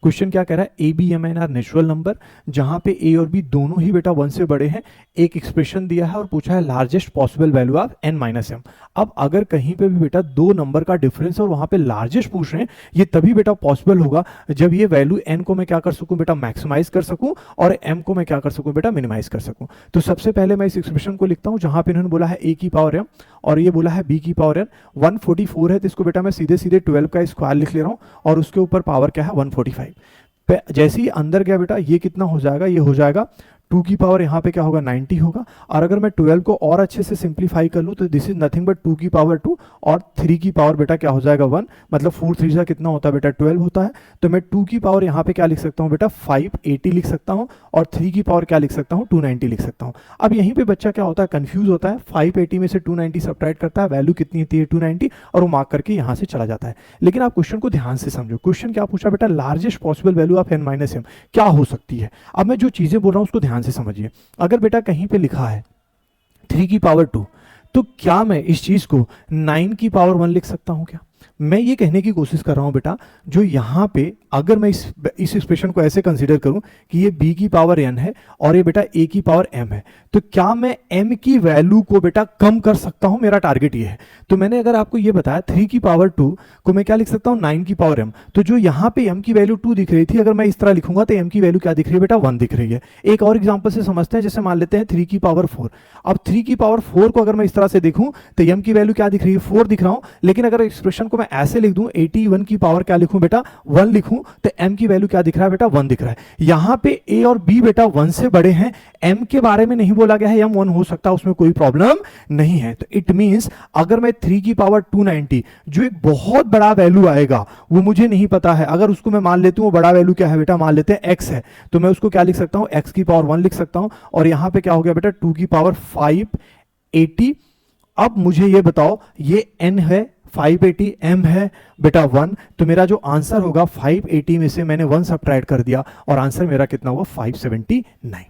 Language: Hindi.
क्वेश्चन क्या कह रहा है, A B M N are natural number, जहां पे ए और बी दोनों ही बेटा 1 से बड़े हैं। एक एक्सप्रेशन दिया है और पूछा है largest possible value of N minus M. अब अगर कहीं पे भी बेटा दो नंबर का डिफरेंस है और वहां पे लार्जेस्ट पूछ रहे हैं, ये तभी बेटा पॉसिबल होगा जब ये वैल्यू एन को मैं क्या कर सकूं बेटा, मैक्सिमाइज कर सकूं, और एम को मैं क्या कर सकूं बेटा, मिनिमाइज कर सकूं। तो सबसे पहले मैं इस एक्सप्रेशन को लिखता हूं जहां पे इन्होंने बोला है ए की पावर एम और ये बोला है बी की पावर एन। 144 है तो इसको बेटा मैं सीधे सीधे 12 का स्क्वायर लिख ले रहा हूं और उसके ऊपर पावर क्या है 145। जैसे ही अंदर गया बेटा ये कितना हो जाएगा, ये हो जाएगा 2 की पावर यहाँ पे क्या होगा 90 होगा। और अगर मैं 12 को और अच्छे से सिंप्लीफाई कर लूँ तो दिस इज नथिंग बट 2 की पावर 2 और 3 की पावर बेटा क्या हो जाएगा 1, मतलब 4 3 से कितना होता है बेटा 12 होता है। तो मैं 2 की पावर यहाँ पे क्या लिख सकता हूँ बेटा 580 लिख सकता हूँ और 3 की पावर क्या लिख सकता हूँ 290 लिख सकता हूँ। अब यहीं पे बच्चा क्या होता है, कंफ्यूज होता है, 580 में से 290 सब्ट्रैक्ट करता है, वैल्यू कितनी होती है 290 और वो मार्क करके यहाँ से चला जाता है। लेकिन आप क्वेश्चन को ध्यान से समझो, क्वेश्चन क्या पूछा बेटा, largest possible value of N minus M क्या हो सकती है। अब मैं जो चीजें बोल रहा हूँ उसको ध्यान से समझिए। अगर बेटा कहीं पे लिखा है 3 की पावर 2 तो क्या मैं इस चीज को 9 की पावर 1 लिख सकता हूं क्या। मैं ये कहने की कोशिश कर रहा हूं बेटा, जो यहां पे अगर मैं इस एक्सप्रेशन को ऐसे कंसीडर करूं कि ये b की पावर n है और ये बेटा a की पावर m है, तो क्या मैं m की वैल्यू को बेटा कम कर सकता हूं, मेरा टारगेट ये है। तो मैंने अगर आपको ये बताया 3 की पावर 2 को मैं क्या लिख सकता हूं 9 की पावर m, तो जो यहां पे m की वैल्यू 2 दिख रही थी, अगर मैं इस तरह लिखूंगा तो m की वैल्यू क्या दिख रही है बेटा 1 दिख रही है। एक और एग्जांपल से समझते हैं, जैसे मान लेते हैं 3 की पावर 4। अब 3 की पावर 4 को अगर मैं इस तरह से देखूं तो m की वैल्यू क्या दिख रही है 4 दिख रहा हूं, लेकिन अगर एक्सप्रेशन को मैं ऐसे लिख दूं 81 की पावर क्या लिखूं बेटा 1 लिखूं तो m की वैल्यू क्या दिख रहा है बेटा 1 दिख रहा है। यहां पे a और b बेटा 1 से बड़े हैं, m के बारे में नहीं बोला गया है, m 1 हो सकता है, उसमें कोई प्रॉब्लम नहीं है। तो इट मींस अगर मैं 3 की पावर 290 जो एक बहुत बड़ा वैल्यू आएगा वो मुझे नहीं पता है, अगर उसको मैं मान लेता हूं वो बड़ा वैल्यू क्या है बेटा, मान लेते हैं x है, तो मैं उसको क्या लिख सकता हूं x की पावर 1 लिख सकता हूं और यहां पे क्या हो गया बेटा 2 की पावर 580। अब मुझे ये बताओ ये n है 580, m है बेटा 1, तो मेरा जो आंसर होगा 580 में से मैंने 1 सब्ट्रैक्ट कर दिया और आंसर मेरा कितना हुआ 579।